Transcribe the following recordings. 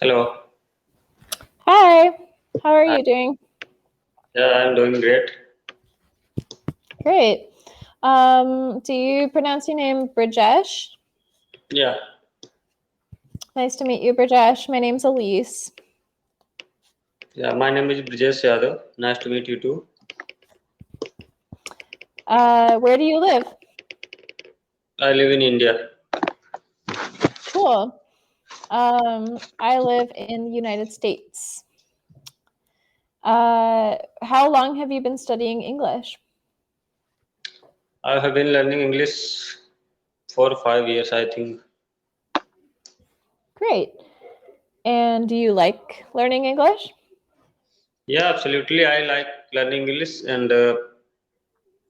Hello. Hi, how are Hi. you doing? Yeah, I'm doing great. Great. Do you pronounce your name Brajesh? Yeah, Nice to meet you, Brajesh. My name's Elise. yeah. My name is Brijesh Yadav. Nice to meet you too. Where do you live? I live in India. Cool. I live in the United States. How long have you been studying English? I have been learning English for 5 years, I think. Great. And do you like learning English? Yeah, absolutely. I like learning English, and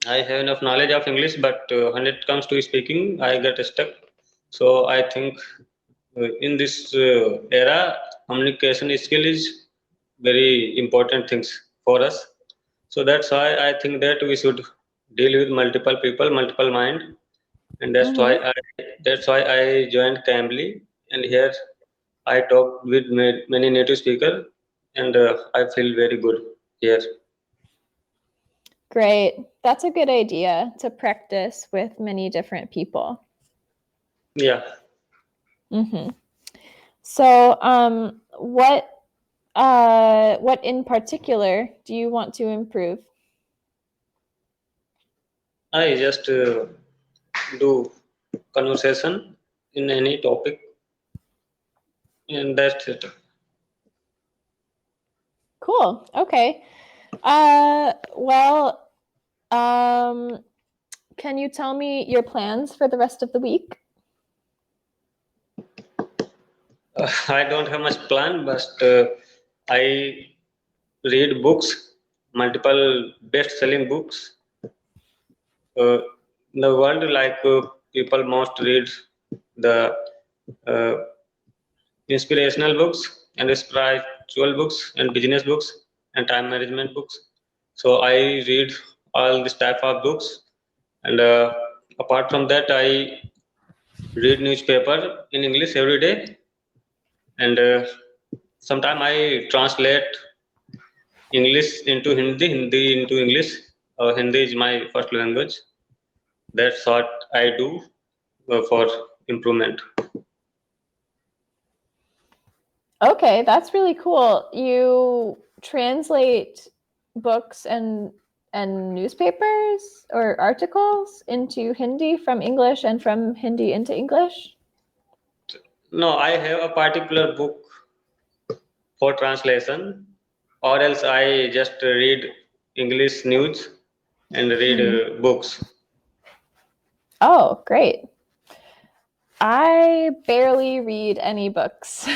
I have enough knowledge of English, but when it comes to speaking, I get stuck. So I think in this era, communication skill is very important things for us. So that's why I think that we should deal with multiple people, multiple mind, and Mm-hmm. that's why I joined Cambly, and here I talk with many native speakers, and I feel very good here. Great. That's a good idea to practice with many different people. Yeah, Mm-hmm. So, what in particular do you want to improve? I just do conversation in any topic, and that's it. Cool. Okay. Well, um, can you tell me your plans for the rest of the week? I don't have much plan, but I read books, multiple best-selling books. In the world, like people most read the uh, inspirational books and spiritual books and business books and time management books. So I read all this type of books, and apart from that, I read newspaper in English every day, and sometimes I translate English into Hindi, Hindi into English. Hindi is my first language. That's what I do for improvement. Okay, that's really cool. You translate books and newspapers or articles into Hindi from English and from Hindi into English? No, I have a particular book for translation, or else I just read English news and read Mhm. books. Oh, great. I barely read any books.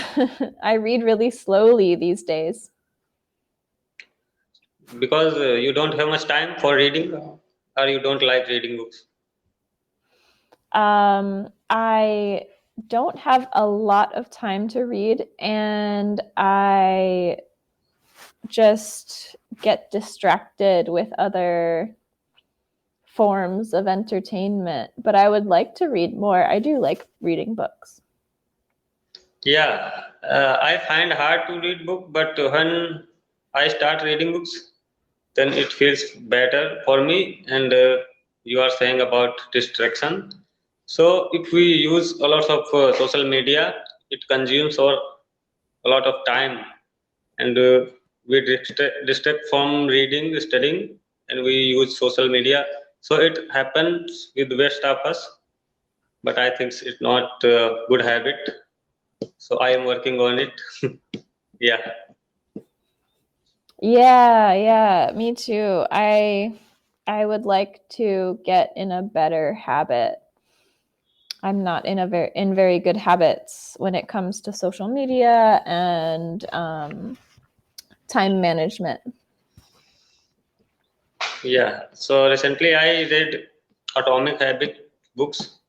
I read really slowly these days. Because you don't have much time for reading, or you don't like reading books. I don't have a lot of time to read, and I just get distracted with other forms of entertainment. But I would like to read more. I do like reading books. Yeah, I find hard to read book, but when I start reading books, then it feels better for me. And you are saying about distraction. So if we use a lot of social media, it consumes our a lot of time, and we distract from reading, studying, and we use social media. So it happens with the rest of us, but I think it's not a good habit. So I am working on it. Yeah. Yeah, me too. I would like to get in a better habit. I'm not in very good habits when it comes to social media and time management. Yeah. So recently I read Atomic Habit books.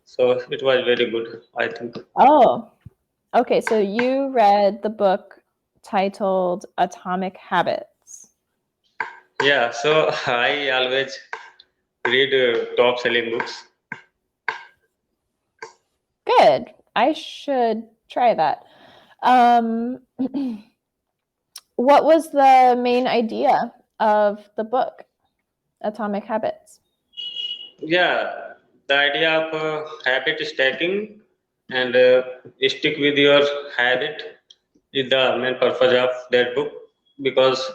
So it was very good, I think. Oh, okay. So you read the book titled Atomic Habits. Yeah. So I always read top selling books. Good. I should try that. Um, what was the main idea of the book, Atomic Habits? Yeah, the idea of habit stacking and stick with your habit is the main purpose of that book because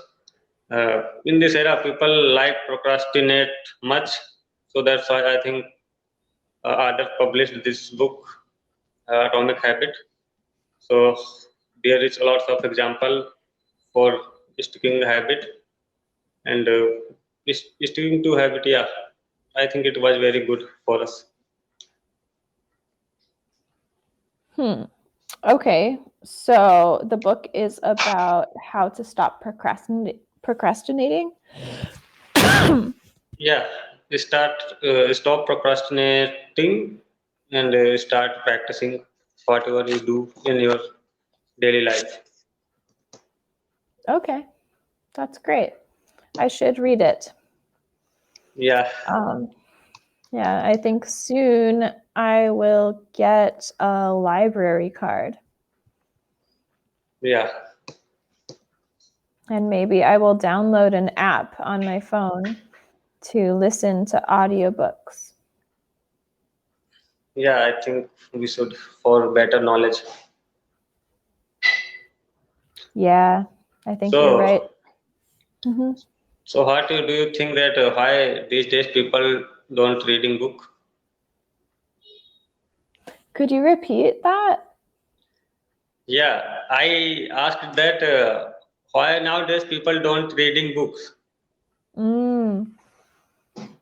in this era people like procrastinate much, so that's why I think others published this book, Atomic Habit. So there is a lot of example for sticking the habit and sticking to habit. Yeah, I think it was very good for us. Hmm. Okay, so the book is about how to stop procrastinating. Yeah, stop procrastinating and start practicing whatever you do in your daily life. Okay, that's great. I should read it. Yeah, Um, yeah, I think soon I will get a library card yeah, and maybe I will download an app on my phone to listen to audiobooks. yeah. I think we should for better knowledge. Yeah, I think you're So, right. Mhm. so what do you think that why these days people don't reading book? Could you repeat that? Yeah, I asked that why nowadays people don't reading books. Mm.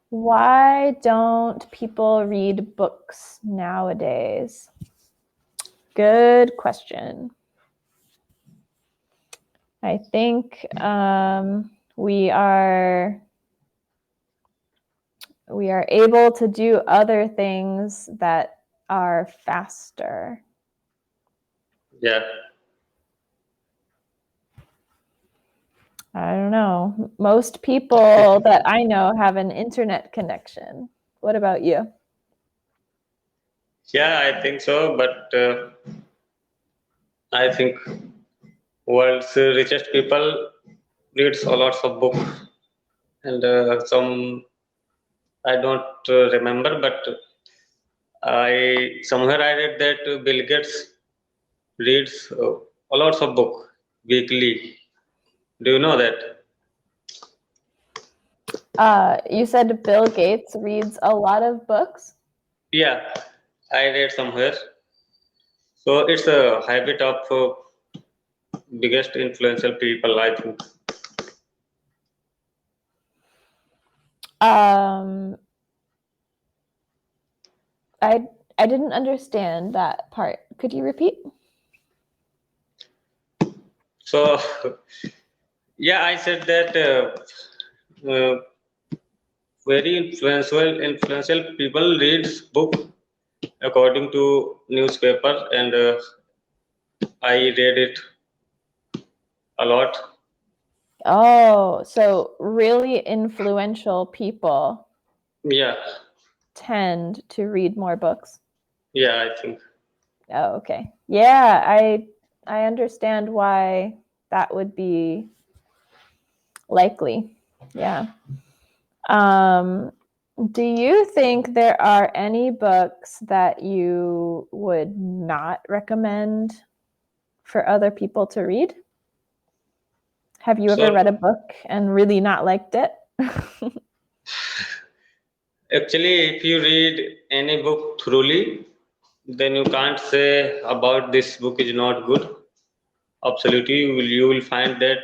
Why don't people read books nowadays? Good question. I think we are able to do other things that are faster. Yeah, I don't know. Most people that I know have an internet connection. What about you? yeah, I think so. But I think world's richest people reads a lots of books, and some I don't remember, but I somewhere I read that Bill Gates reads a lots of book weekly. Do you know that? You said Bill Gates reads a lot of books. Yeah, I read somewhere. So it's a habit of biggest influential people, I think. Um, I I didn't understand that part. Could you repeat? So yeah, I said that very influential people reads book according to newspaper, and I read it a lot. Oh, so really influential people Yeah, tend to read more books. yeah, I think. Oh, okay. Yeah, I understand why that would be likely. Yeah. Um, do you think there are any books that you would not recommend for other people to read? Have you ever read a So book and really not liked it? actually, if you read any book thoroughly, then you can't say about this book is not good. Absolutely, you will find that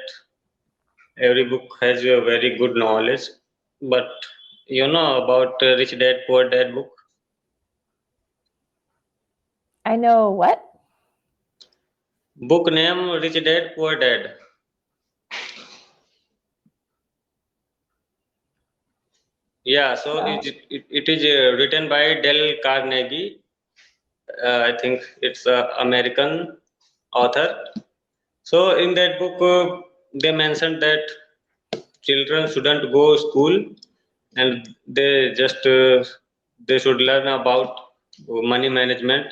every book has a very good knowledge. But you know about Rich Dad Poor Dad book? I know what? Book name Rich Dad Poor Dad. Yeah, so it is written by Dale Carnegie. I think it's a American author. So in that book, they mentioned that children shouldn't go school and they should learn about money management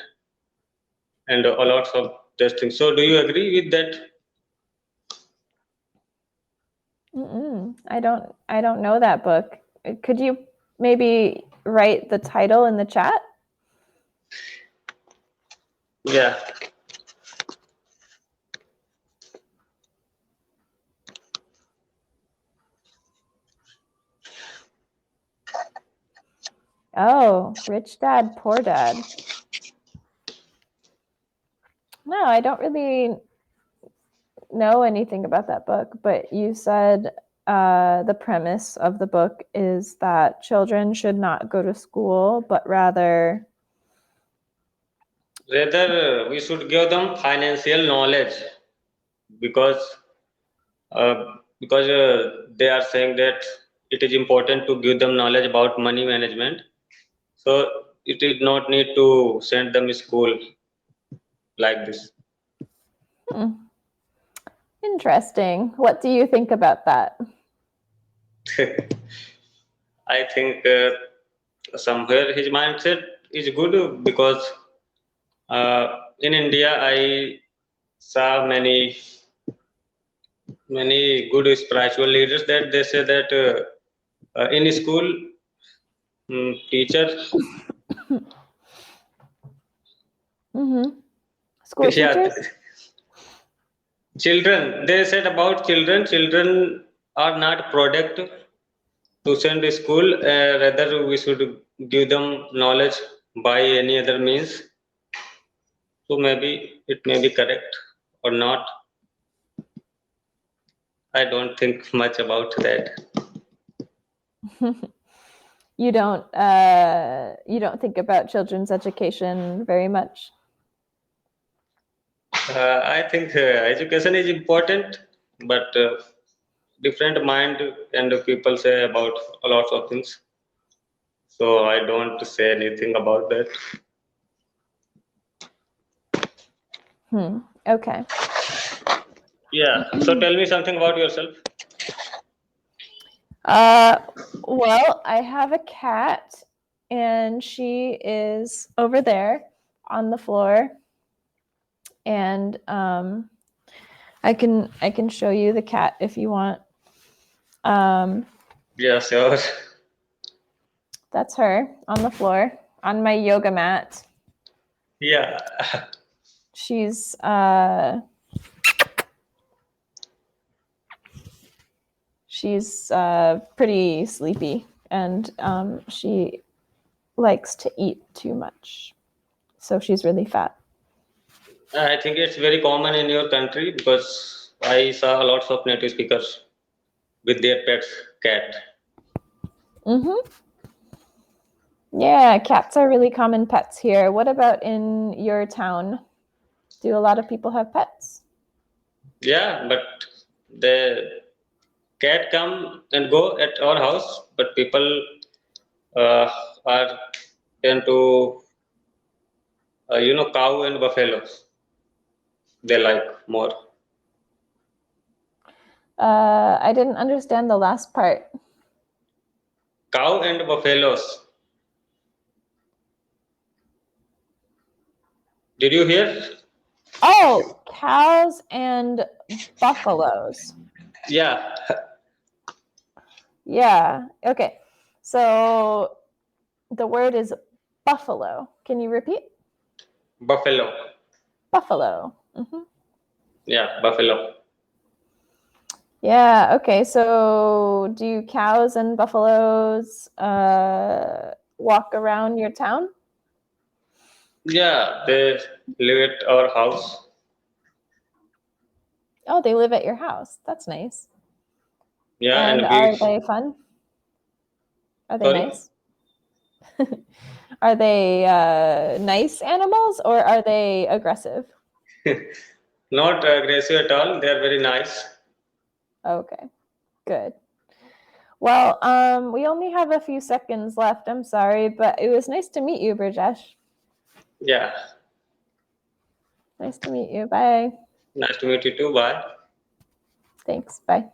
and a lot of testing. So do you agree with that? I don't know that book. Could you maybe write the title in the chat? Yeah. Oh, Rich Dad, Poor Dad. No, I don't really know anything about that book, but you said the premise of the book is that children should not go to school, but rather We should give them financial knowledge because they are saying that it is important to give them knowledge about money management. So it is not need to send them to school like this. Interesting. What do you think about that? I think somewhere his mindset is good because in India I saw many good spiritual leaders that they say that in school teacher School yeah teachers? children they said about children are not product to send to school, rather we should give them knowledge by any other means. So maybe it may be correct or not. I don't think much about that. You don't think about children's education very much. I think education is important, but different mind and people say about a lot of things. So I don't say anything about that. Okay. Yeah. So tell me something about yourself. Well, I have a cat and she is over there on the floor. And I can show you the cat if you want. Yeah, sure. That's her on the floor on my yoga mat. Yeah. She's pretty sleepy, and she likes to eat too much, so she's really fat. I think it's very common in your country because I saw lots of native speakers with their pets cat. Yeah, cats are really common pets here. What about in your town? Do a lot of people have pets? Yeah, but the cat come and go at our house, but people uh, are tend to cow and buffaloes. They like more. I didn't understand the last part. Cow and buffaloes. Did you hear? Oh, cows and buffaloes. Yeah, Yeah. Okay. So the word is buffalo. Can you repeat? buffalo. Buffalo. Yeah, buffalo. Yeah. Okay. So do cows and buffaloes walk around your town? Yeah, they live at our house. Oh, they live at your house. That's nice. Yeah, And and are we. they fun? Are they Sorry. nice? Are they nice animals or are they aggressive? Not aggressive at all. They are very nice. Okay, good. Well, we only have a few seconds left. I'm sorry, but it was nice to meet you, Brajesh. Yeah. Nice to meet you. Bye. Nice to meet you too. Bye. Thanks. Bye.